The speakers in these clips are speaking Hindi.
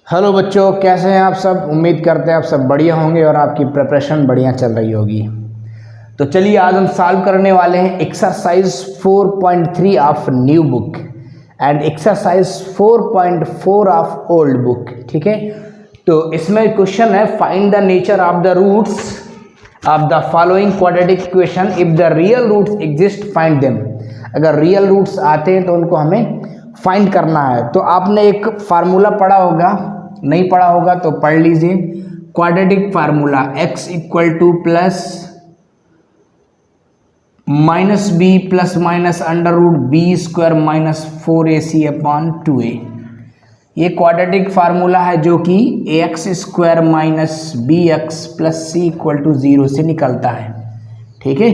हेलो बच्चों, कैसे हैं आप सब। उम्मीद करते हैं आप सब बढ़िया होंगे और आपकी प्रिपरेशन बढ़िया चल रही होगी। तो चलिए आज हम सॉल्व करने वाले हैं exercise 4.3 of new book and exercise 4.4 of old book. ठीक है, तो इसमें क्वेश्चन है find the nature of the roots of the following quadratic equation if the real roots exist find them. अगर रियल रूट्स आते हैं तो उनको हमें फाइंड करना है। तो आपने एक फार्मूला पढ़ा होगा, नहीं पढ़ा होगा तो पढ़ लीजिए। Quadratic formula x equal to plus minus b plus minus under root b square minus 4ac upon 2a। ये क्वाड्रेटिक फार्मूला है जो कि ax square minus b x plus c equal to 0 से निकलता है। ठीक है,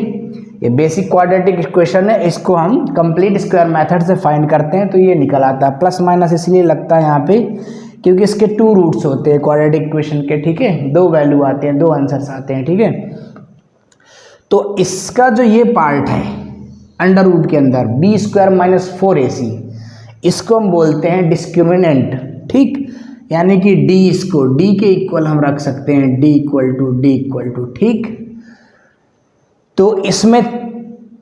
ये बेसिक क्वाड्रेटिक इक्वेशन है, इसको हम कंप्लीट स्क्वायर मेथड से फाइंड करते हैं तो ये निकल आता है। प्लस माइनस इसलिए लगता है यहाँ पे क्योंकि इसके 2 रूट्स होते हैं क्वाड्रेटिक इक्वेशन के। ठीक है, 2 वैल्यू आते हैं, 2 आंसर्स आते हैं। ठीक है, तो इसका जो ये पार्ट है अंडर रूट के अंदर बी स्क्वायर माइनस 4ac, इसको हम बोलते हैं डिस्क्रिमिनेंट। ठीक, यानी कि d, इसको d के इक्वल हम रख सकते हैं, d इक्वल टू। ठीक, तो इसमें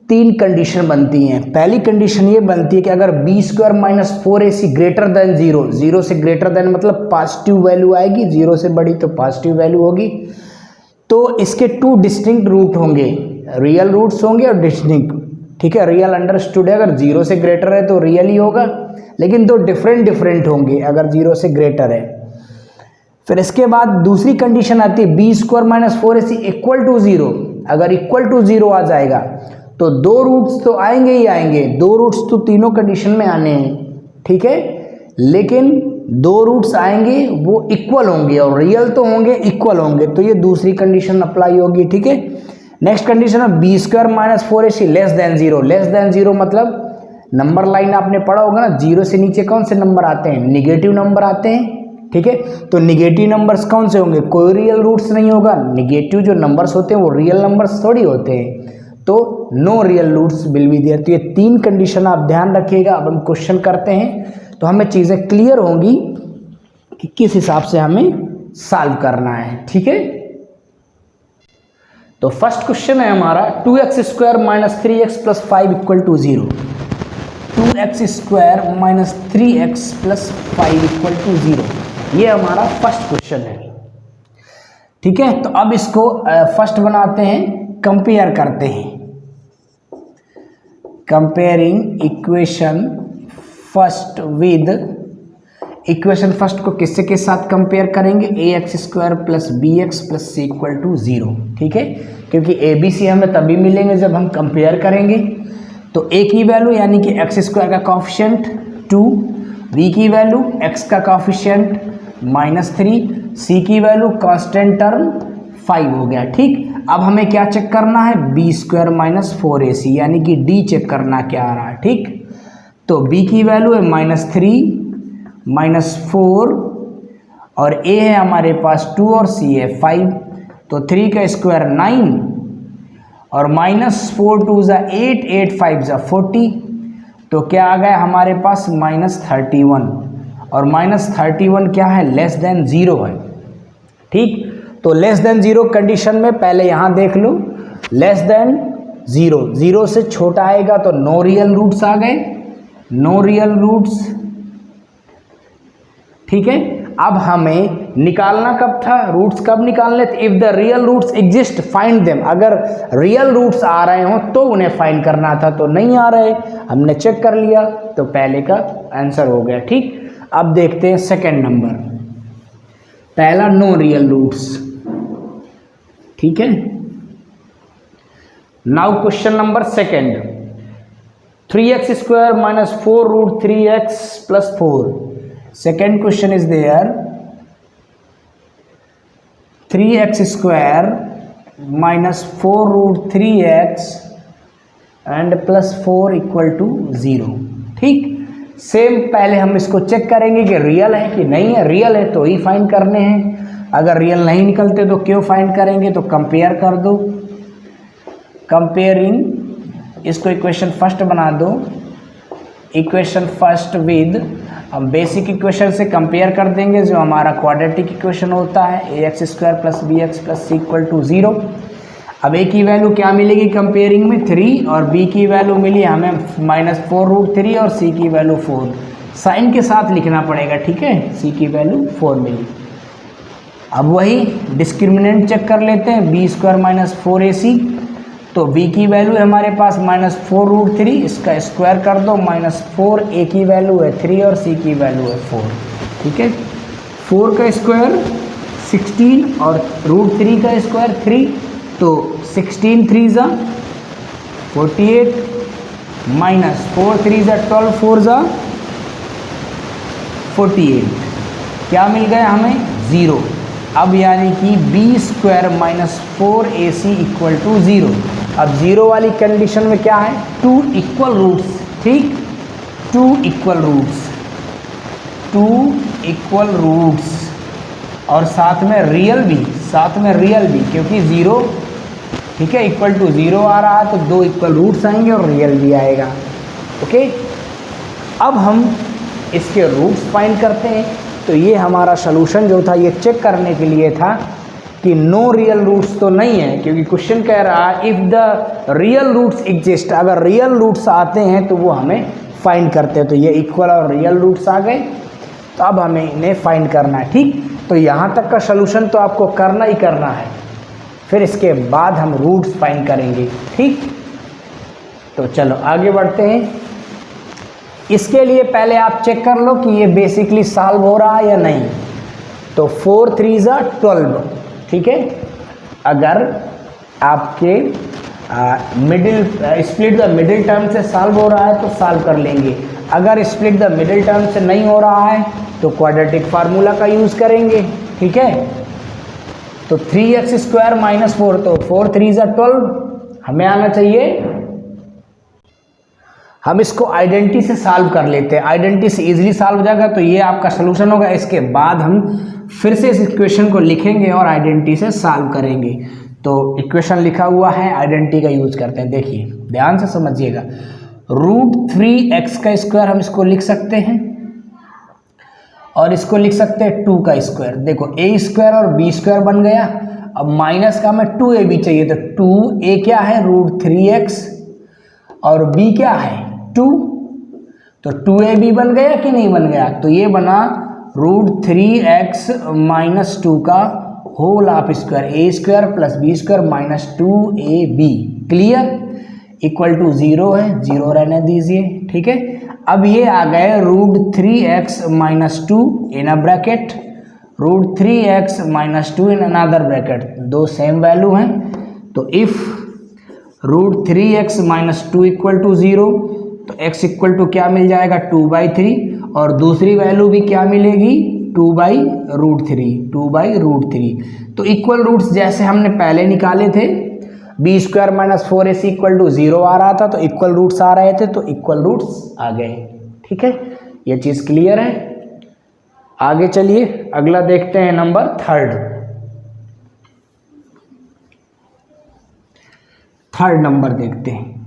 3 कंडीशन बनती हैं। पहली कंडीशन ये बनती है कि अगर b square minus 4ac greater than 0, 0 से ग्रेटर देन मतलब पॉजिटिव वैल्यू आएगी, 0 से बड़ी तो पॉजिटिव वैल्यू होगी। तो इसके 2 डिस्टिंक्ट रूट होंगे, रियल रूट्स होंगे और डिस्टिंक्ट। ठीक है, रियल अंडरस्टूड है, अगर 0 से ग्रेटर है तो रियल ही होगा, लेकिन 2 डिफरेंट होंगे अगर 0 से ग्रेटर है। फिर इसके बाद दूसरी कंडीशन आती है b square minus 4ac equal to 0। अगर इक्वल टू 0 आ जाएगा तो 2 रूट्स तो आएंगे ही आएंगे, 2 रूट्स तो तीनों कंडीशन में आने हैं। ठीक है, लेकिन 2 रूट्स आएंगे वो इक्वल होंगे और रियल तो होंगे, इक्वल होंगे, तो ये दूसरी कंडीशन अप्लाई होगी। ठीक है, नेक्स्ट कंडीशन है b square minus 4ac less than 0। Less than 0 मतलब नंबर लाइन आपने पढ़ा होगा ना, 0 से नीचे कौन से नंबर आते हैं, निगेटिव नंबर आते हैं। ठीक है, तो निगेटिव नंबर्स कौन से होंगे, कोई रियल रूट्स नहीं होगा। निगेटिव जो नंबर्स होते हैं वो रियल नंबर्स थोड़ी होते हैं, तो no real roots will be there. तो ये 3 कंडीशन आप ध्यान रखिएगा। अब हम क्वेश्चन करते हैं तो हमें चीज़ें क्लियर होंगी कि किस हिसाब से हमें सॉल्व करना है। ठीक है, तो फर्स्ट क्वेश्चन है हमारा 2x square minus 3x plus 5 equal to 0। 2x square minus 3x plus 5 equal to 0, ये हमारा फर्स्ट क्वेश्चन है। ठीक है, तो अब इसको फर्स्ट बनाते हैं, कंपेयर करते हैं। Comparing equation first with, equation first को किससे के साथ कंपेयर करेंगे, ax square plus b x plus c equal to 0। ठीक है, क्योंकि ए बी सी हमें तभी मिलेंगे जब हम कंपेयर करेंगे। तो a की वैल्यू यानी कि एक्स स्क्वायर का कॉफिशिएंट 2, b की वैल्यू x का कॉफिशिएंट -3, c की वैल्यू कांस्टेंट टर्म 5 हो गया। ठीक, अब हमें क्या चेक करना है, बी स्क्वायर माइनस 4ac यानी कि d चेक करना क्या आ रहा है। ठीक, तो b की वैल्यू है -3 -4 और a है हमारे पास 2 और c है 5, तो 3 का स्क्वायर 9 और -4 2 ज़ा 8, 8 5 ज़ा 40, तो क्या आ गया हमारे पास -31 और -31 क्या है, लेस देन 0 है। ठीक, तो लेस देन 0 कंडीशन में पहले यहाँ देख लो, लेस देन 0, 0 से छोटा आएगा तो नो रियल रूट्स आ गए, नो रियल रूट्स। ठीक है, अब हमें निकालना कब था, रूट्स कब निकालने थे, if the real roots exist find them. अगर रियल रूट्स आ रहे हो तो उन्हें फाइंड करना था, तो नहीं आ रहे, हमने चेक कर लिया तो पहले का आंसर हो गया। ठीक, अब देखते हैं सेकंड नंबर, पहला नो रियल रूट्स। ठीक है, now question number second, 3x square minus 4 root 3x plus 4। Second question is there, 3x square minus 4 root 3x and plus 4 equal to 0। ठीक, सेम पहले हम इसको चेक करेंगे कि रियल है कि नहीं है, रियल है तो ही फाइंड करने हैं, अगर रियल नहीं निकलते तो क्यों फाइंड करेंगे, तो कंपेयर कर दो। कंपेयरिंग, इसको इक्वेशन फर्स्ट बना दो, इक्वेशन फर्स्ट विद हम बेसिक इक्वेशन से कंपेयर कर देंगे जो हमारा क्वाड्रेटिक इक्वेशन होता है ax square plus b x plus c equal to 0। अब a की वैल्यू क्या मिलेगी कंपेयरिंग में 3 और b की वैल्यू मिली हमें -4√3 और c की वैल्यू 4। साइन के साथ लिखना पड़ेगा, ठीक है। c की वैल्यू 4 मिली। अब वही डिस्क्रिमिनेंट चेक कर लेते हैं, बी स्क्वायर माइनस 4ac, तो b की वैल्यू है हमारे पास -4√3, इसका स्क्वायर कर दो -4, a की वैल्यू है 3 और c की वैल्यू है 4, ठीक है। 4 का स्क्वायर 16 और √3 का स्क्वायर 3, तो 16 3 ज़ा 48 माइनस 4 3 ज़ा 12 4 ज़ा 48, क्या मिल गया हमें 0। अब यानी कि b square minus 4ac equal to 0। अब 0 वाली कंडीशन में क्या है, 2 इक्वल रूट्स, ठीक, 2 इक्वल रूट्स और साथ में रियल भी, क्योंकि 0, ठीक है, इक्वल टू 0 आ रहा है तो 2 इक्वल रूट्स आएंगे और रियल भी आएगा, ओके। अब हम इसके रूट्स फाइंड करते हैं। तो ये हमारा सलूशन जो था ये चेक करने के लिए था कि नो रियल रूट्स तो नहीं है, क्योंकि क्वेश्चन कह रहा है if the real roots exist, अगर रियल रूट्स आते हैं तो वो हमें फाइंड करते हैं। तो ये इक्वल और रियल रूट्स आ गए, तो अब हमें इन्हें फाइंड करना है, ठीक। तो यहाँ तक का सलूशन तो आपको करना ही करना है, फिर इसके बाद हम रूट्स फाइंड करेंगे, ठीक। तो चलो आगे बढ़ते हैं। इसके लिए पहले आप चेक कर लो कि ये बेसिकली सॉल्व हो रहा है या नहीं। तो 4 3 ज़ा 12, ठीक है। अगर आपके स्प्लिट द मिडिल टर्म से सॉल्व हो रहा है तो सॉल्व कर लेंगे। अगर स्प्लिट द मिडिल टर्म से नहीं हो रहा है तो क्वाड्रेटिक फार्मूला का यूज़ करेंगे, ठीक है। तो 3x स्क्वायर माइनस 4, तो 4 3 ज़ा 12 हमें आना चाहिए। हम इसको आइडेंटिटी से सॉल्व कर लेते हैं, आइडेंटिटी से इजीली सॉल्व हो जाएगा, तो ये आपका सलूशन होगा। इसके बाद हम फिर से इस इक्वेशन को लिखेंगे और आइडेंटिटी से सॉल्व करेंगे। तो इक्वेशन लिखा हुआ है, आइडेंटिटी का यूज करते हैं, देखिए ध्यान से समझिएगा। √3x का स्क्वायर हम इसको लिख सकते हैं और इसको लिख सकते हैं 2 का स्क्वायर। देखो a स्क्वायर और b स्क्वायर बन गया। अब माइनस का हमें 2ab चाहिए, तो 2a क्या है √3x और b क्या है 2, तो 2ab बन गया कि नहीं बन गया। तो ये बना √3x माइनस 2 का whole of square, a square plus b square minus 2ab, clear, equal to 0 है, 0 रहने दीजिए, ठीक है। अब ये आ गए √3x minus 2 in a bracket, √3x minus 2 in another bracket, दो सेम वैल्यू हैं। तो if √3x minus 2 equal to 0, तो x इक्वल टू क्या मिल जाएगा 2/3, और दूसरी वैल्यू भी क्या मिलेगी 2/√3। तो इक्वल रूट्स जैसे हमने पहले निकाले थे, b square minus 4ac equal to 0 आ रहा था तो इक्वल रूट्स आ रहे थे, तो इक्वल रूट्स आ गए, ठीक है। ये चीज़ क्लियर है। आगे चलिए अगला देखते हैं, नंबर 3rd नंबर देखते हैं।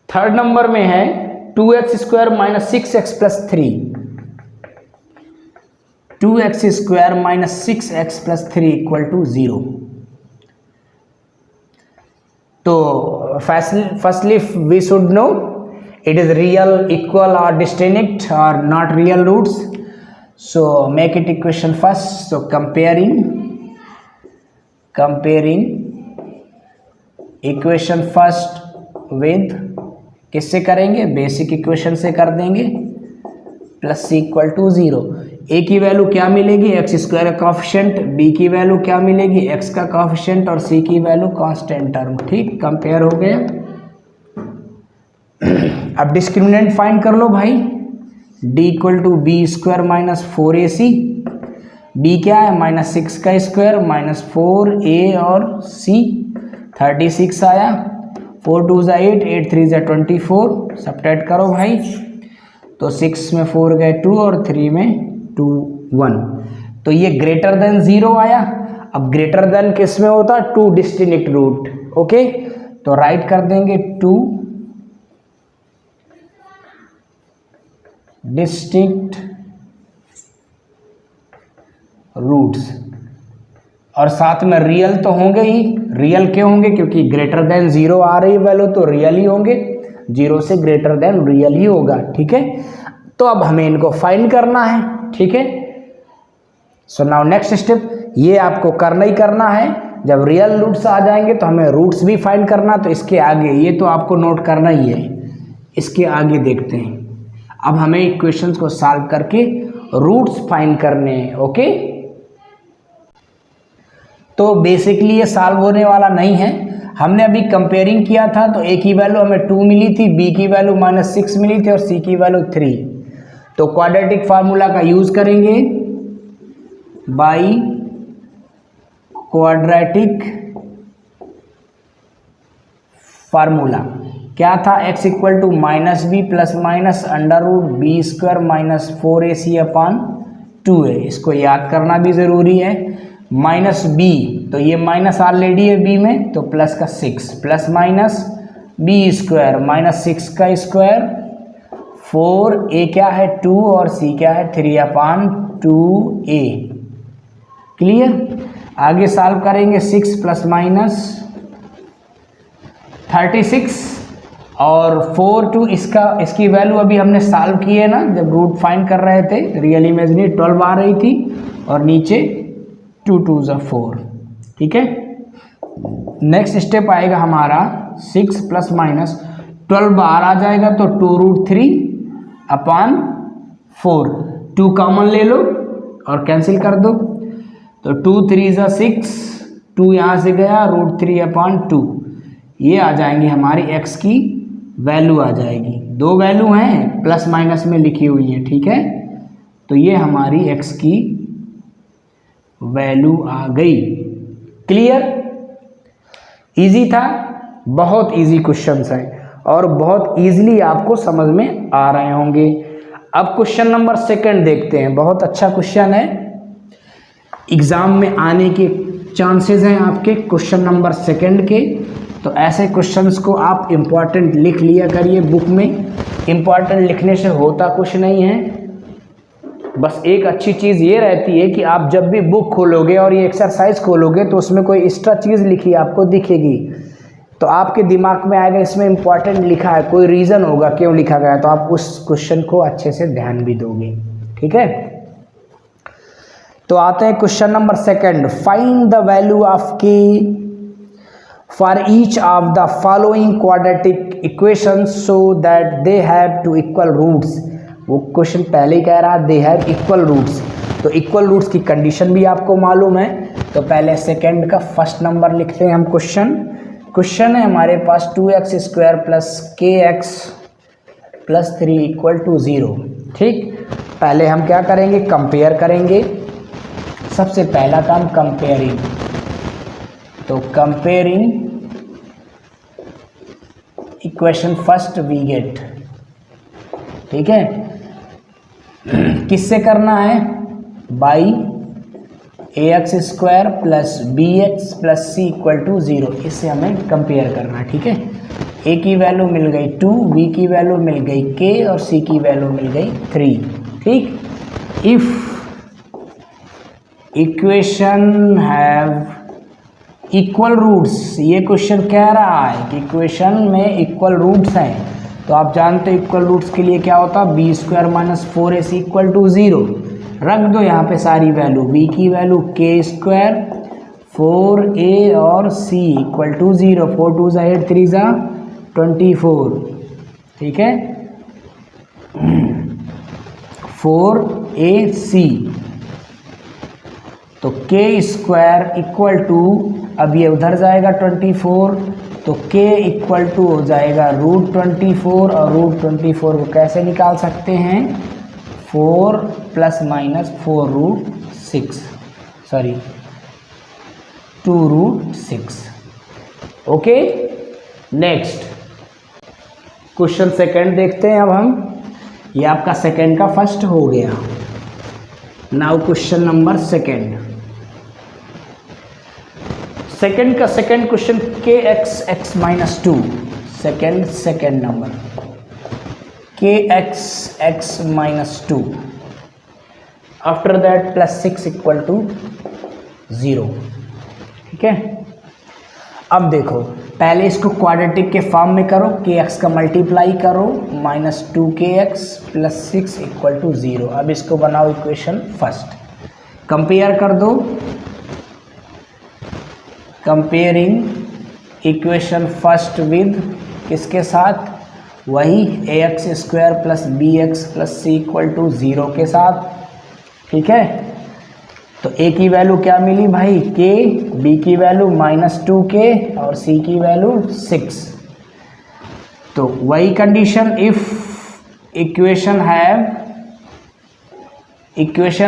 3rd नंबर में है 2x square minus 6x plus 3, 2x square minus 6x plus 3 equal to 0। तो firstly we should know it is real, equal or distinct or not real roots. So make it equation first. So comparing equation first with, किससे करेंगे, बेसिक इक्वेशन से कर देंगे, plus c equal to 0। a की वैल्यू क्या मिलेगी एक्स स्क्वायर का कॉफिशिएंट, b की वैल्यू क्या मिलेगी x का कॉफिशिएंट और c की वैल्यू कांस्टेंट टर्म, ठीक, कंपेयर हो गया। अब डिस्क्रिमिनेंट फाइंड कर लो भाई, d equal to b square minus 4ac, b क्या है -6 का स्क्वायर माइनस 4a और c 36 आया, 4 2 ज़ा 8, 8 3 ज़ा 24, सब्ट्रैक्ट करो भाई, तो 6 में 4 गए 2 और 3 में 2 1, तो ये ग्रेटर देन 0 आया। अब ग्रेटर देन किस में होता है, 2 डिस्टिंक्ट रूट, ओके। तो राइट कर देंगे 2 डिस्टिंक्ट रूट्स, और साथ में रियल तो होंगे ही। रियल क्यों होंगे? क्योंकि ग्रेटर देन 0 आ रही वैल्यू तो रियल ही होंगे, 0 से ग्रेटर देन रियल ही होगा। ठीक है, तो अब हमें इनको फाइंड करना है। ठीक है, सो नाउ नेक्स्ट स्टेप, ये आपको करना ही करना है। जब रियल रूट्स आ जाएंगे तो हमें रूट्स भी फाइंड करना, तो इसके आगे ये तो आपको नोट करना ही है। इसके आगे देखते हैं, अब हमें इक्वेशंस को सॉल्व करके रूट्स फाइंड करने हैं। ओके, तो बेसिकली ये सॉल्व होने वाला नहीं है। हमने अभी कंपेयरिंग किया था तो ए की वैल्यू हमें 2 मिली थी, बी की वैल्यू -6 मिली थी और सी की वैल्यू 3। तो क्वाड्रेटिक फार्मूला का यूज करेंगे, बाई क्वाड्रेटिक फार्मूला। क्या था? x equal to -b plus minus √b² - 4ac/2a। इसको याद करना भी ज़रूरी है। -b, तो ये माइनस ऑलरेडी है b में, तो प्लस का 6 प्लस माइनस b² -6 का स्क्वायर 4, a क्या है 2 और c क्या है 3/2a। क्लियर? आगे सॉल्व करेंगे, 6 प्लस माइनस 36 और 4 2, इसकी वैल्यू अभी हमने सॉल्व की है ना, जब रूट फाइंड कर रहे थे। रियल इमेजिनरी 12 आ रही थी और नीचे 2 2 = 4। ठीक है, नेक्स्ट स्टेप आएगा हमारा 6 प्लस माइनस 12 बाहर आ जाएगा तो 2√3/4। 2 कॉमन ले लो और कैंसिल कर दो, तो 2 3 = 6, 2 यहाँ से गया, √3/2। ये आ जाएंगी हमारी x की वैल्यू आ जाएगी। 2 वैल्यू हैं प्लस माइनस में लिखी हुई है। ठीक है, तो ये हमारी x की वैल्यू आ गई। क्लियर? इजी था, बहुत इजी क्वेश्चंस है और बहुत इजीली आपको समझ में आ रहे होंगे। अब क्वेश्चन नंबर 2 देखते हैं। बहुत अच्छा क्वेश्चन है, एग्जाम में आने के चांसेस हैं आपके क्वेश्चन नंबर 2 के। तो ऐसे क्वेश्चंस को आप इम्पॉर्टेंट लिख लिया करिए बुक में। इम्पॉर्टेंट लिखने से होता कुछ नहीं है, बस एक अच्छी चीज़ ये रहती है कि आप जब भी बुक खोलोगे और ये एक्सरसाइज खोलोगे तो उसमें कोई एक्स्ट्रा चीज़ लिखी आपको दिखेगी, तो आपके दिमाग में आएगा इसमें इम्पॉर्टेंट लिखा है, कोई रीज़न होगा क्यों लिखा गया, तो आप उस क्वेश्चन को अच्छे से ध्यान भी दोगे। ठीक है, तो आते हैं question number 2। Find the value of k for each of the following quadratic equation so that they have two equal roots. वो क्वेश्चन पहले ही कह रहा है दे हैव इक्वल रूट्स, तो इक्वल रूट्स की कंडीशन भी आपको मालूम है। तो पहले सेकंड का फर्स्ट नंबर लिखते हैं हम। क्वेश्चन है हमारे पास 2x² + kx + 3 = 0। ठीक, पहले हम क्या करेंगे? कंपेयर करेंगे। सबसे पहला काम कंपेयरिंग, तो comparing equation first we get. ठीक है, किससे करना है? By ax² + bx + c = 0। इससे हमें कंपेयर करना है। ठीक है, a की वैल्यू मिल गई 2, b की वैल्यू मिल गई k और c की वैल्यू मिल गई 3। ठीक, if equation have equal roots, ये क्वेश्चन कह रहा है कि इक्वेशन में इक्वल रूट्स हैं, तो आप जानते हो इक्वल रूट्स के लिए क्या होता है? b² - 4ac = 0। रख दो यहाँ पे सारी वैल्यू, b की वैल्यू k², 4a और c = 0। 4 2 = 8, 3 = 24। ठीक है, 4ac, तो k² = अब ये उधर जाएगा 24, तो k = हो जाएगा √24 और √24 को कैसे निकाल सकते हैं? 4 ± 4√6, सॉरी 2√6। ओके, नेक्स्ट क्वेश्चन 2 देखते हैं अब हम। ये आपका सेकंड का फर्स्ट हो गया। Now question number 2। सेकंड का second question kx x - 2। Second number के x minus 2, after that plus 6 equal to 0। ठीक है, अब देखो पहले इसको क्वाड्रेटिक के फॉर्म में करो, के एक्स का मल्टीप्लाई करो minus 2kx plus 6 equal to 0। अब इसको बनाओ इक्वेशन फर्स्ट, कंपेयर कर दो, कंपेयरिंग इक्वेशन फर्स्ट विद किसके साथ, वही ax square plus b x plus c equal to 0 के साथ। ठीक है, तो a की वैल्यू क्या मिली भाई k, b की वैल्यू माइनस 2k और c की वैल्यू 6। तो वही condition, if equation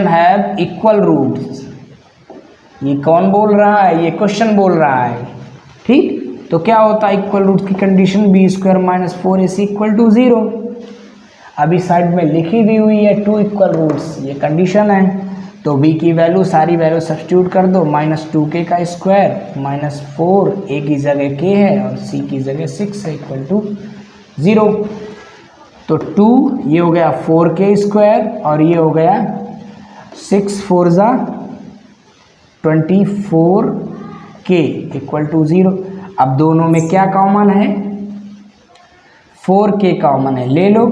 have equal roots, ये कौन बोल रहा है, ये क्वेश्चन बोल रहा है। ठीक, तो क्या होता है इक्वल रूट्स की condition, b square minus 4ac equal to 0। अभी साइड में लिखी भी हुई है 2 इक्वल रूट्स, ये कंडीशन है। तो b की वैल्यू सारी वैल्यू सब्स्टिट्यूट कर दो, माइनस 2k का स्क्वायर माइनस 4, a की जगह k है और c की जगह 6 है इक्वल टू 0। तो 2 ये हो गया 4k स्क्वायर और ये हो गया 6 4 जा 24k इक्वल टू 0। अब दोनों में क्या कॉमन है, 4k कॉमन है, ले लो।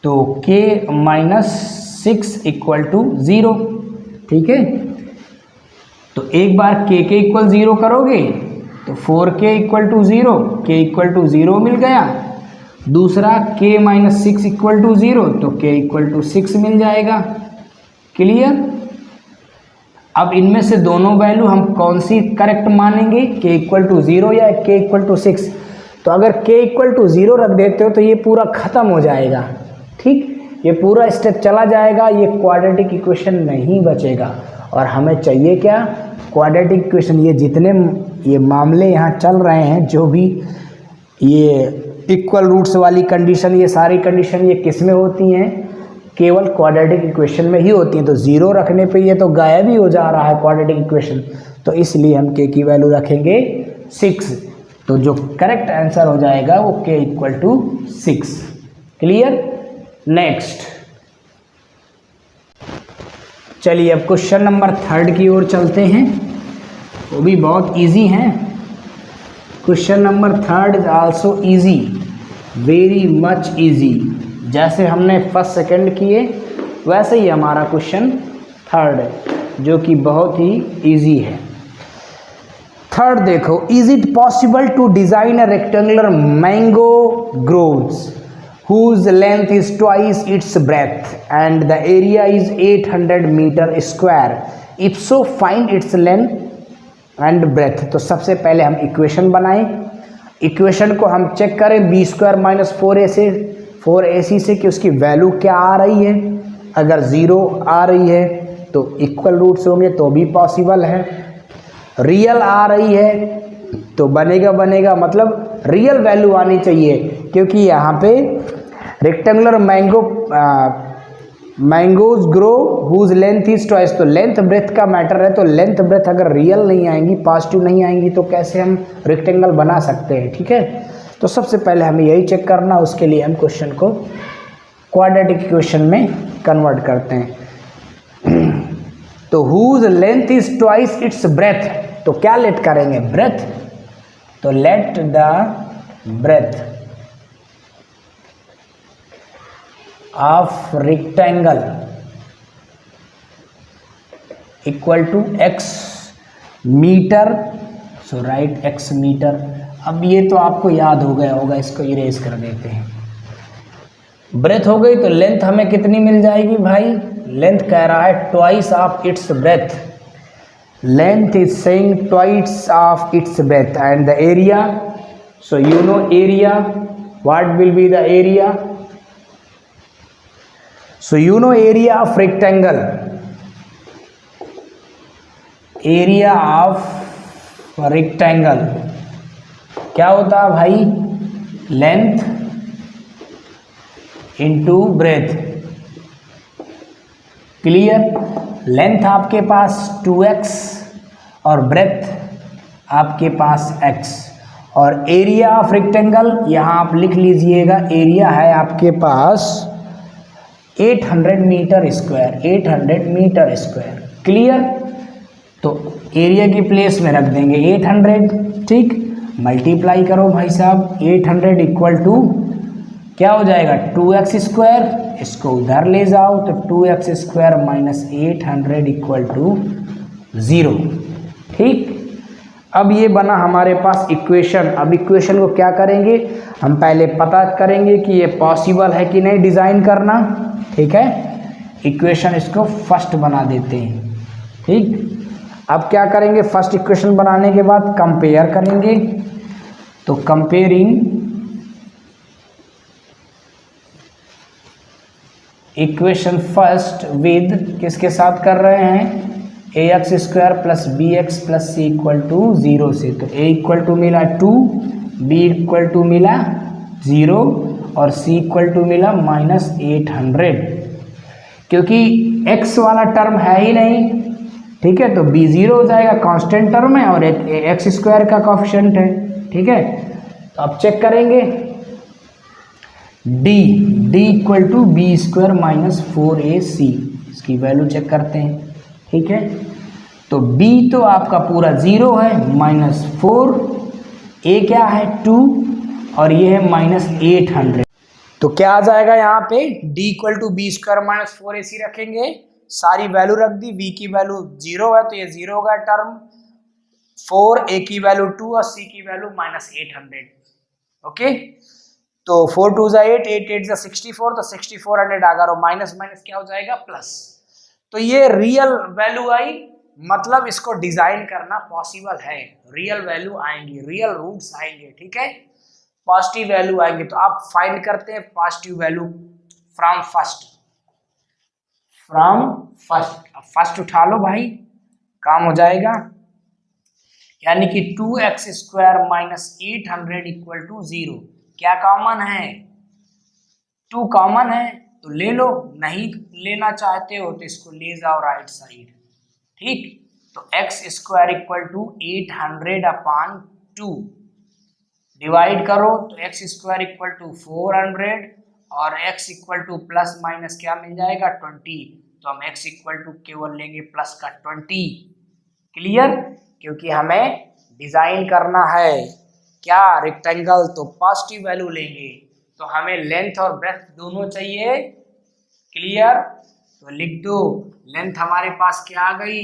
तो k माइनस 6 इक्वल टू 0। ठीक है, तो एक बार k के इक्वल 0 करोगे तो 4k equal to 0, k equal to 0 मिल गया। दूसरा k माइनस 6 इक्वल टू 0, तो k इक्वल टू 6 मिल जाएगा। क्लियर। अब इनमें से दोनों वैल्यू हम कौन सी करेक्ट मानेंगे, k इक्वल टू 0 या k इक्वल टू 6। तो अगर k इक्वल टू 0 रख देते हो तो ये पूरा ख़त्म हो जाएगा। ठीक, ये पूरा स्टेप चला जाएगा, ये क्वाड्रेटिक इक्वेशन नहीं बचेगा। और हमें चाहिए क्या, क्वाड्रेटिक इक्वेशन। ये जितने ये मामले यहाँ चल रहे हैं, जो भी ये इक्वल रूट्स वाली कंडीशन, ये सारी कंडीशन ये किस में होती हैं, केवल क्वाड्रेटिक इक्वेशन में ही होती हैं। तो 0 रखने पे ये तो गायब ही हो जा रहा है क्वाड्रेटिक इक्वेशन। तो इसलिए हम k की वैल्यू रखेंगे 6। तो जो करेक्ट आंसर हो जाएगा वो k equal to 6। Clear. Next, चलिए अब क्वेश्चन नंबर 3 की ओर चलते हैं, वो भी बहुत इजी है। Question number 3 is also easy, very much easy. जैसे हमने फर्स्ट सेकंड किए वैसे ही हमारा क्वेश्चन 3 है, जो कि बहुत ही इजी है। 3 देखो, is it possible to design a rectangular mango groves whose length is twice its breadth and the area is 800 meter square, if so find its length and breadth। तो सबसे पहले हम इक्वेशन बनाएं, इक्वेशन को हम चेक करें बी स्क्वायर माइनस 4ac से कि उसकी वैल्यू क्या आ रही है। अगर 0 आ रही है तो इक्वल रूट्स होंगे तो भी पॉसिबल है, रियल आ रही है तो बनेगा, मतलब रियल वैल्यू आनी चाहिए, क्योंकि यहाँ पे rectangular mangoes grow whose length is twice, तो लेंथ ब्रेथ का मैटर है। तो लेंथ ब्रेथ अगर रियल नहीं आएंगी, पॉजिटिव नहीं आएंगी, तो कैसे हम रेक्टेंगल बना सकते हैं। ठीक है, तो सबसे पहले हमें यही चेक करना, उसके लिए हम क्वेश्चन को क्वाड्रेटिक इक्वेशन में कन्वर्ट करते हैं। तो whose length is twice its breadth, तो क्या लेट करेंगे, ब्रेथ। तो let the breadth of rectangle equal to x metre, so right x metre. अब ये तो आपको याद हो गया होगा, इसको इरेज कर देते हैं। ब्रेथ हो गई तो लेंथ हमें कितनी मिल जाएगी भाई, लेंथ कह रहा है twice of its breath, length is saying twice of its breath and the area, so you know area, what will be the area, so you know area of rectangle, area of rectangle क्या होता है भाई, length into breadth. Clear. Length आपके पास 2x और ब्रेथ आपके पास x, और एरिया ऑफ रेक्टेंगल यहाँ आप लिख लीजिएगा, एरिया है आपके पास 800 metre square, 800 metre square. Clear? तो एरिया की प्लेस में रख देंगे 800, ठीक। मल्टीप्लाई करो भाई साहब, 800 इक्वल टू क्या हो जाएगा 2x स्क्वायर, इसको उधर ले जाओ तो 2x square minus 800 equal to 0, ठीक। अब ये बना हमारे पास इक्वेशन। अब इक्वेशन को क्या करेंगे, हम पहले पता करेंगे कि ये पॉसिबल है कि नहीं डिज़ाइन करना, ठीक है। इक्वेशन इसको फर्स्ट बना देते हैं, ठीक। अब क्या करेंगे, फर्स्ट इक्वेशन बनाने के बाद कंपेयर करेंगे। तो कंपेयरिंग इक्वेशन फर्स्ट विद किसके साथ कर रहे हैं, ax square plus b x plus c equal to 0 से। तो a इक्वल टू मिला 2, b इक्वल टू मिला 0 और c इक्वल टू मिला माइनस 800, क्योंकि x वाला टर्म है ही नहीं, ठीक है। तो b 0 हो जाएगा, कांस्टेंट टर्म है और x स्क्वायर का कोएफिशिएंट है, ठीक है। तो अब चेक करेंगे d equal to b square minus 4ac, इसकी वैल्यू चेक करते हैं, ठीक है। तो b तो आपका पूरा 0 है, माइनस 4, a क्या है 2 और ये है माइनस 800। तो क्या आ जाएगा यहाँ पे, d equal to b square minus 4ac रखेंगे, सारी वैल्यू रख दी, b की वैल्यू 0 है तो ये 0 होगा टर्म, 4, a की वैल्यू 2 और c की वैल्यू माइनस 800, ओके। तो 4 2 जा 8, 8 8 जा 64, तो 6400 आ गया और माइनस माइनस क्या हो जाएगा प्लस। तो ये रियल वैल्यू आई, मतलब इसको डिजाइन करना पॉसिबल है, रियल वैल्यू आएंगी, रियल रूट्स आएंगे, ठीक है, पॉजिटिव वैल्यू आएंगे। तो आप फाइंड करते हैं positive value from first, first उठा लो भाई, काम हो जाएगा। यानी कि 2x square minus 800 equal to 0, क्या कॉमन है, 2 कॉमन है तो ले लो, नहीं लेना चाहते हो तो इसको ले जाओ राइट साइड, ठीक। तो x square equal to 800 upon 2, divide करो तो x स्क्वायर इक्वल टू 400 और x equal to plus minus क्या मिल जाएगा 20, तो हम x इक्वल टू केवल लेंगे प्लस का 20। क्लियर? क्योंकि हमें डिजाइन करना है क्या रेक्टेंगल, तो पॉजिटिव वैल्यू लेंगे, तो हमें लेंथ और ब्रेथ दोनों चाहिए। क्लियर? तो लिख दो, लेंथ हमारे पास क्या आ गई,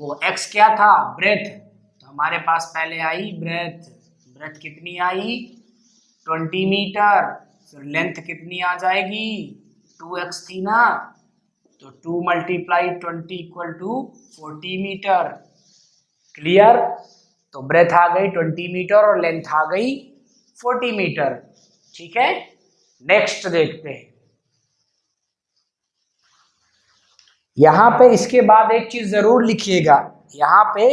वो x क्या था ब्रेथ, तो हमारे पास पहले आई ब्रेथ, ब्रेथ कितनी आई 20 मीटर, फिर लेंथ कितनी आ जाएगी 2x थी ना, तो 2 multiply 20 equal to 40 metre. Clear? तो ब्रेथ आ गई 20 मीटर और लेंथ आ गई 40 मीटर, ठीक है। नेक्स्ट देखते हैं, यहां पे इसके बाद एक चीज जरूर लिखिएगा, यहाँ पे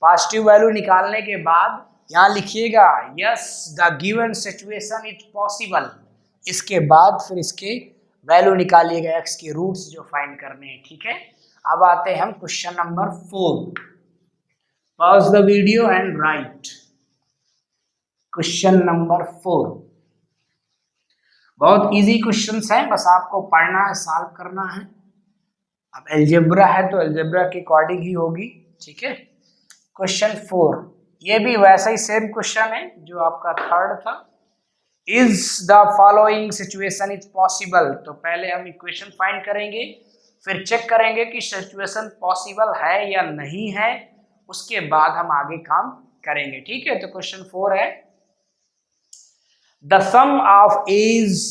पॉजिटिव वैल्यू निकालने के बाद यहाँ लिखिएगा yes the given situation is possible, इसके बाद फिर इसके वैल्यू निकालिएगा, एक्स के रूट्स जो फाइंड करने हैं, ठीक है। अब आते हैं हम question number 4, pause the video and right question number 4। बहुत इजी क्वेश्चंस हैं, बस आपको पढ़ना है, सॉल्व करना है। अब अलजेब्रा है तो अलजेब्रा के अकॉर्डिंग ही होगी, ठीक है। क्वेश्चन 4 ये भी वैसा ही सेम क्वेश्चन है जो आपका थर्ड था। Is the following situation is possible, तो पहले हम इक्वेशन फाइंड करेंगे, फिर चेक करेंगे कि सिचुएशन पॉसिबल है या नहीं है, उसके बाद हम आगे काम करेंगे, ठीक है। तो क्वेश्चन 4 है the sum of age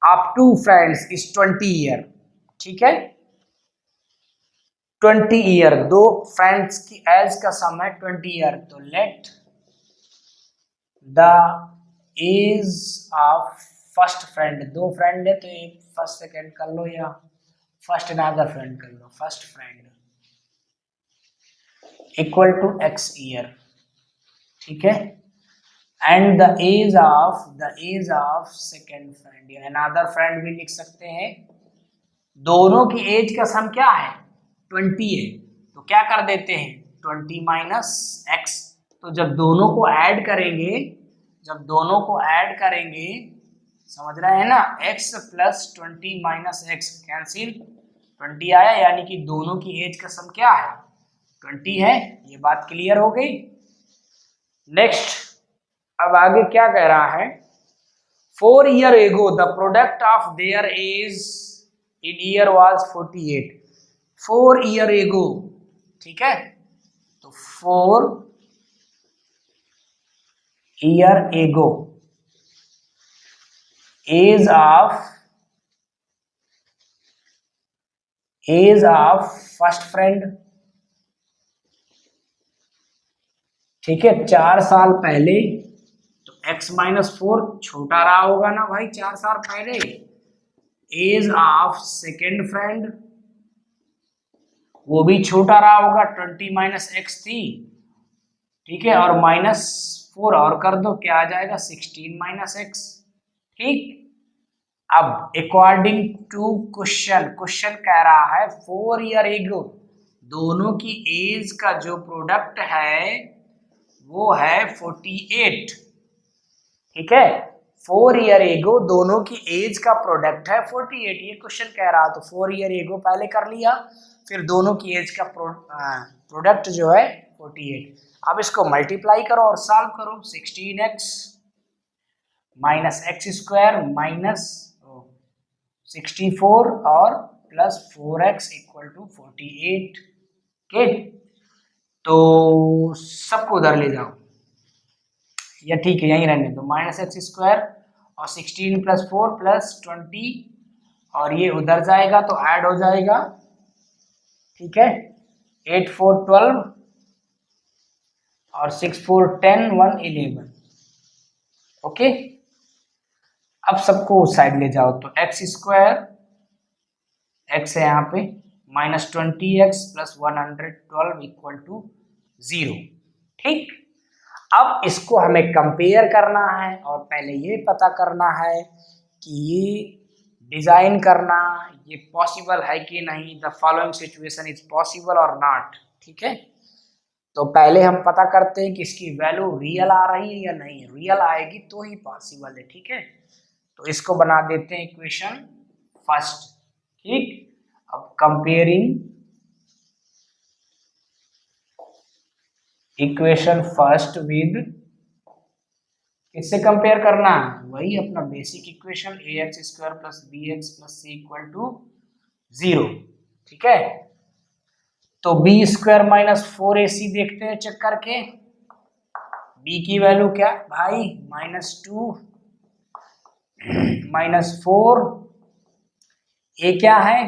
of 2 friends is 20 year, ठीक है। 20 ईयर, 2 फ्रेंड्स की एज का सम है 20 ईयर, तो let the age of first friend, 2 friend है तो एक फर्स्ट सेकेंड कर लो या फर्स्ट अनदर फ्रेंड कर लो, first friend equal to x year, ठीक है। And the age of second friend या अनदर फ्रेंड भी लिख सकते हैं, दोनों की एज का सम क्या है 20 है, तो क्या कर देते हैं 20 माइनस x, तो जब दोनों को ऐड करेंगे, समझ रहे हैं ना, x plus 20 minus x cancel, 20 आया, यानी कि दोनों की एज का सम क्या है 20 है। ये बात क्लियर हो गई। नेक्स्ट, अब आगे क्या कह रहा है, 4 years ago the product of their age in year was 48। 4 years ago, ठीक है, तो 4 years ago age of first friend, ठीक है, 4 साल पहले, तो x माइनस 4 छोटा रहा होगा ना भाई 4 साल पहले। एज ऑफ सेकेंड फ्रेंड, वो भी छोटा रहा होगा, 20 माइनस एक्स थी, ठीक है, और माइनस 4 और कर दो, क्या आ जाएगा 16 माइनस एक्स। ठीक, अब अकॉर्डिंग टू क्वेश्चन कह रहा है 4 years ago दोनों की एज का जो प्रोडक्ट है वो है 48, ठीक है, 4 years ago दोनों की एज का प्रोडक्ट है 48, ये क्वेश्चन कह रहा, तो 4 years ago पहले कर लिया, फिर दोनों की एज का प्रोडक्ट जो है 48। अब इसको मल्टीप्लाई करो और सॉल्व करो, 16x minus x square minus 64 और प्लस 4x इक्वल टू 48। के, तो सबको उधर ले जाओ, या ठीक है यहीं रहने दो, माइनस एक्स स्क्वायर और 16 प्लस 4 प्लस 20, और ये उधर जाएगा तो ऐड हो जाएगा, ठीक है, 8 4 12 और 6 4 10 1 11। ओके, अब सबको साइड ले जाओ, तो एक्स स्क्वायर, एक्स है यहाँ पे, minus 20x plus 112 equal to 0। ठीक, अब इसको हमें कंपेयर करना है और पहले ये पता करना है कि ये डिजाइन करना ये पॉसिबल है कि नहीं, the following situation is possible और नॉट। ठीक है, तो पहले हम पता करते हैं कि इसकी वैल्यू रियल आ रही है या नहीं, रियल आएगी तो ही पॉसिबल है। ठीक है, तो इसको बना देते हैं इक्वेशन फर्स्ट। ठीक, अब कंपेयरिंग इक्वेशन फर्स्ट विद, किससे कंपेयर करना है, वही अपना basic equation a x square plus b x plus c equal to 0। ठीक है, तो बी स्क्वायर माइनस 4ac देखते हैं चेक करके, बी की वैल्यू क्या भाई -2 -4, ए क्या है,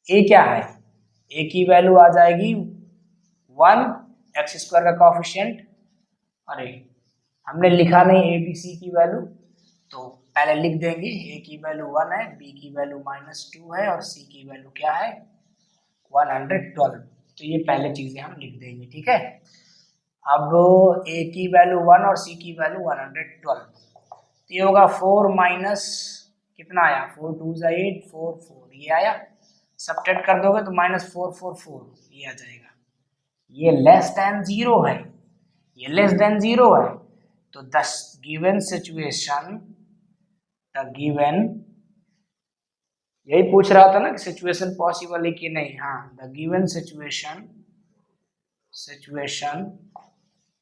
ए क्या है, ए की वैल्यू आ जाएगी 1, एक्स स्क्वायर का कोएफिशिएंट, अरे हमने लिखा नहीं ए बी सी की वैल्यू, तो पहले लिख देंगे ए की वैल्यू 1 है, बी की वैल्यू -2 है और सी की वैल्यू क्या है 112। तो ये पहले चीजें हम लिख देंगे। ठीक है, अब ए की वैल्यू 1 और सी की वैल्यू 112, तो ये होगा 4 माइनस कितना आया 4 2 8 4 4, ये आया, सब्ट्रैक्ट कर दोगे तो -4 4 4 ये आ जाएगा, ये लेस देन 0 है, ये लेस देन 0 है, तो the given situation, the given, यही पूछ रहा था ना कि सिचुएशन पॉसिबल है कि नहीं, हाँ, the given situation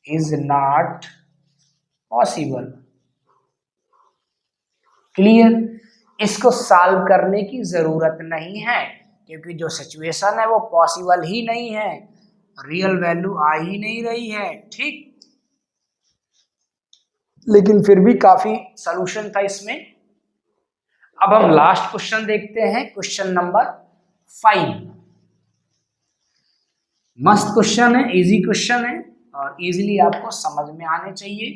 is not possible. Clear, इसको सॉल्व करने की जरूरत नहीं है क्योंकि जो सिचुएशन है वो पॉसिबल ही नहीं है, रियल वैल्यू आ ही नहीं रही है। ठीक, लेकिन फिर भी काफी सॉल्यूशन था इसमें। अब हम लास्ट क्वेश्चन देखते हैं, क्वेश्चन नंबर 5। मस्त क्वेश्चन है, इजी क्वेश्चन है और इजीली आपको समझ में आने चाहिए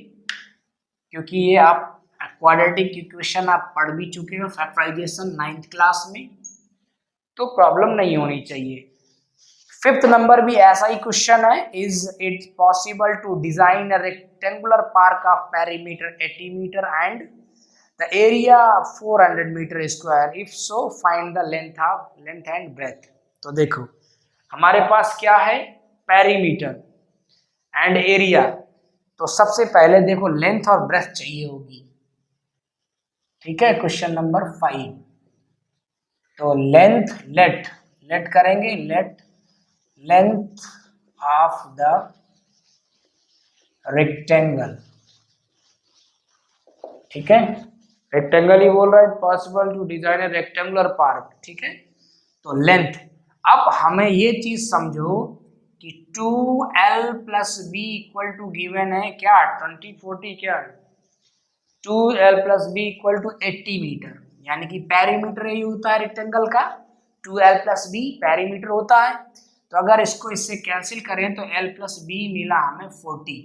क्योंकि ये आप क्वाड्रेटिक इक्वेशन आप पढ़ भी चुके हो फैक्टराइजेशन 9th क्लास में, तो प्रॉब्लम नहीं होनी चाहिए। 5th नंबर भी ऐसा ही क्वेश्चन है, is it possible to design a rectangular park of perimeter 80 metre and the area 400 metre square, if so find the length and breadth. तो देखो हमारे पास क्या है, पेरीमीटर, एंड एरिया। तो सबसे पहले देखो लेंथ और ब्रेथ चाहिए होगी, ठीक है। क्वेश्चन नंबर 5, तो लेट करेंगे, लेंथ ऑफ द रेक्टेंगल, ठीक है। रेक्टेंगल ही बोल रहा है, possible to design a rectangular park, ठीक है। तो लेंथ, अब हमें ये चीज समझो कि 2l plus b equal to given है क्या 20 40, क्या 2l plus b equal to 80 metre, यानी कि पेरीमीटर यही होता है रेक्टेंगल का, 2l प्लस बी पेरीमीटर होता है। तो अगर इसको इससे कैंसिल करें तो l प्लस बी मिला हमें 40,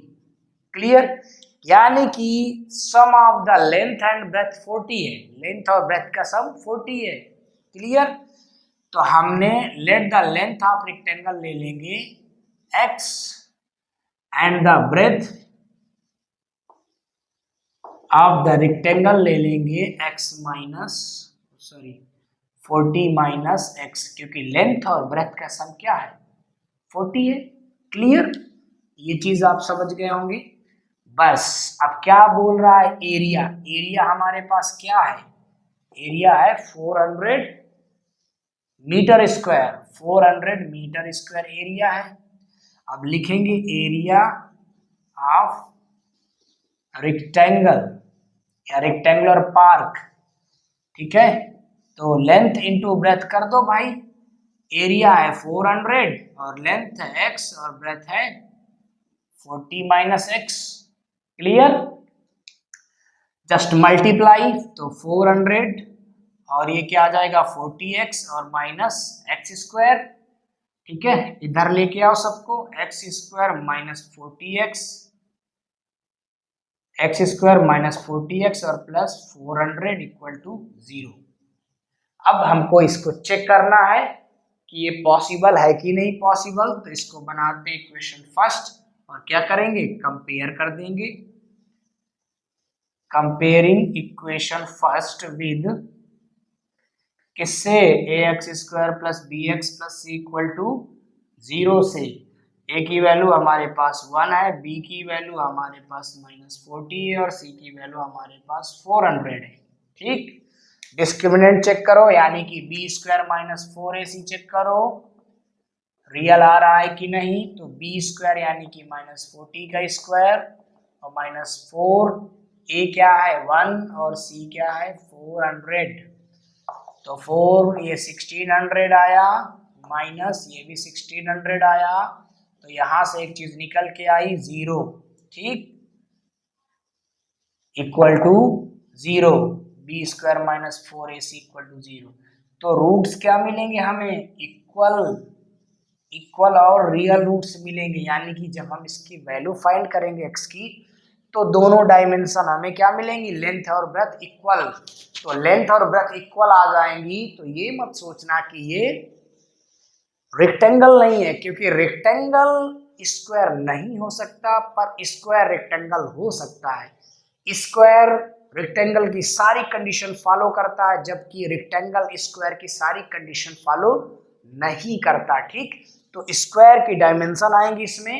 क्लियर। यानी कि sum of the length and breadth 40 है, लेंथ और ब्रेथ का सम 40 है, क्लियर। तो हमने let the length of rectangle ले लेंगे x and the breadth of the rectangle ले लेंगे x माइनस 40 माइनस x, क्योंकि लेंथ और ब्रेथ का सम क्या है 40 है, क्लियर। ये चीज आप समझ गए होंगे। बस अब क्या बोल रहा है, एरिया हमारे पास क्या है, एरिया है 400 metre square, 400 metre square area है। अब लिखेंगे एरिया ऑफ रेक्टेंगल या रेक्टेंगुलर पार्क, ठीक है। तो लेंथ इंटू ब्रेथ कर दो भाई, एरिया है 400 और लेंथ है x और ब्रेथ है 40 minus x, clear. Just multiply, तो 400 और ये क्या आ जाएगा 40x और माइनस एक्स स्क्वायर, ठीक है। इधर लेके आओ सबको, x square minus 40x, x square minus 40x और प्लस 400 इक्वल टू 0। अब हमको इसको चेक करना है कि ये पॉसिबल है कि नहीं पॉसिबल, तो इसको बनाते हैं इक्वेशन फर्स्ट और क्या करेंगे कंपेयर कर देंगे, कंपेयरिंग इक्वेशन फर्स्ट विद किससे, ax square plus b x plus c equal to 0 से। a की वैल्यू हमारे पास 1 है, b की वैल्यू हमारे पास माइनस 40 है और c की वैल्यू हमारे पास 400 है, ठीक। डिस्क्रिमिनेंट चेक करो, यानी कि b square minus 4ac check करो रियल आ रहा है कि नहीं, तो बी स्क्वायर यानी कि माइनस 40 का स्क्वायर और माइनस 4, a क्या है 1 और c क्या है 400, तो 4 ये 1600 आया माइनस ये भी 1600 आया, तो यहां से एक चीज निकल के आई 0, ठीक, equal to 0, b square minus 4ac equal to 0। तो रूट्स क्या मिलेंगे हमें, इक्वल और रियल रूट्स मिलेंगे, यानी कि जब हम इसकी वैल्यू फाइंड करेंगे x की, तो दोनों डायमेंशन हमें क्या मिलेंगी, लेंथ और ब्रेथ इक्वल। तो लेंथ और ब्रेथ इक्वल आ जाएंगी, तो ये मत सोचना कि ये रेक्टेंगल नहीं है, क्योंकि रेक्टेंगल स्क्वायर नहीं हो सकता पर स्क्वायर रेक्टेंगल हो सकता है। स्क्वायर रेक्टेंगल की सारी कंडीशन फॉलो करता है, जबकि रेक्टेंगल स्क्वायर की सारी कंडीशन फॉलो नहीं करता, ठीक। तो स्क्वायर की डायमेंशन आएंगी इसमें,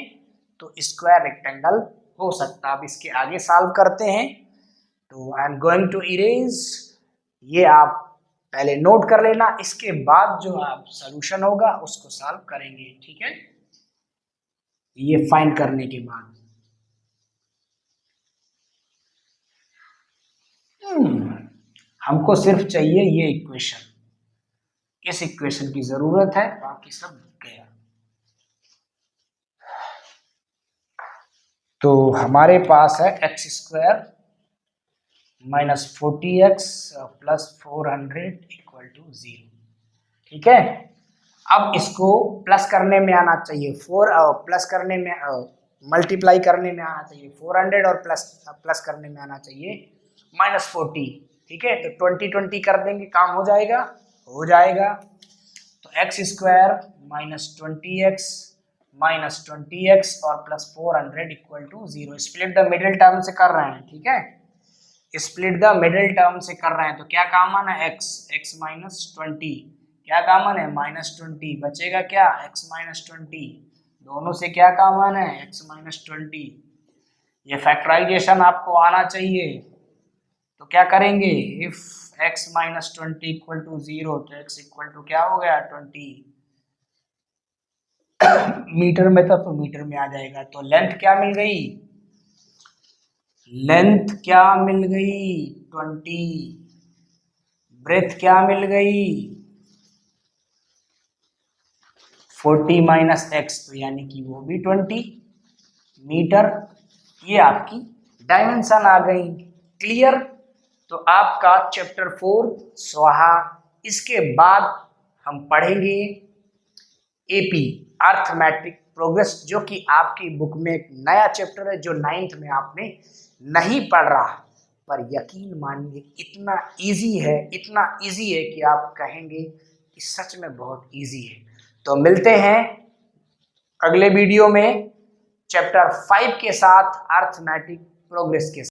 तो स्क्वायर रेक्टेंगल हो सकता है। अब इसके आगे सॉल्व करते हैं, तो I am going to erase, ये आप पहले नोट कर लेना, इसके बाद जो आप सॉल्यूशन होगा उसको सॉल्व करेंगे, ठीक है, ये फाइंड करने के बाद। हमको सिर्फ चाहिए ये इक्वेशन, इस इक्वेशन की जरूरत है, बाकी सब गया। तो हमारे पास है x square minus 40x plus 400 equal to 0, ठीक है। अब इसको प्लस करने में आना चाहिए, प्लस करने में मल्टीप्लाई करने में आना चाहिए 400 और प्लस करने में आना चाहिए माइनस 40, ठीक है। तो 20 कर देंगे, काम हो जाएगा, हो जाएगा। तो एक्स स्क्वायर माइनस 20x और plus 400 equal to 0। Split the middle term से कर रहे हैं, ठीक है, स्प्लिट द मिडिल टर्म से कर रहे हैं। तो क्या कॉमन है x माइनस 20, क्या कॉमन है माइनस 20, बचेगा क्या x माइनस 20 दोनों से क्या कॉमन है, x माइनस 20। ये फैक्टराइजेशन आपको आना चाहिए, तो क्या करेंगे, if x minus 20 equal to 0, तो x इक्वल टू क्या हो गया 20, मीटर में था तो मीटर में आ जाएगा। तो लेंथ क्या मिल गई, लेंथ क्या मिल गई 20, ब्रेथ क्या मिल गई 40 माइनस एक्स, तो यानी कि वो भी 20 मीटर। ये आपकी डायमेंशन आ गई। क्लियर। तो आपका चैप्टर 4 स्वाहा। इसके बाद हम पढ़ेंगे एपी अर्थमेटिक प्रोग्रेस, जो कि आपकी बुक में एक नया चैप्टर है जो 9th में आपने नहीं पढ़ रहा, पर यकीन मानिए इतना इजी है, इतना इजी है कि आप कहेंगे कि सच में बहुत इजी है। तो मिलते हैं अगले वीडियो में चैप्टर 5 के साथ अर्थमेटिक प्रोग्रेस के साथ।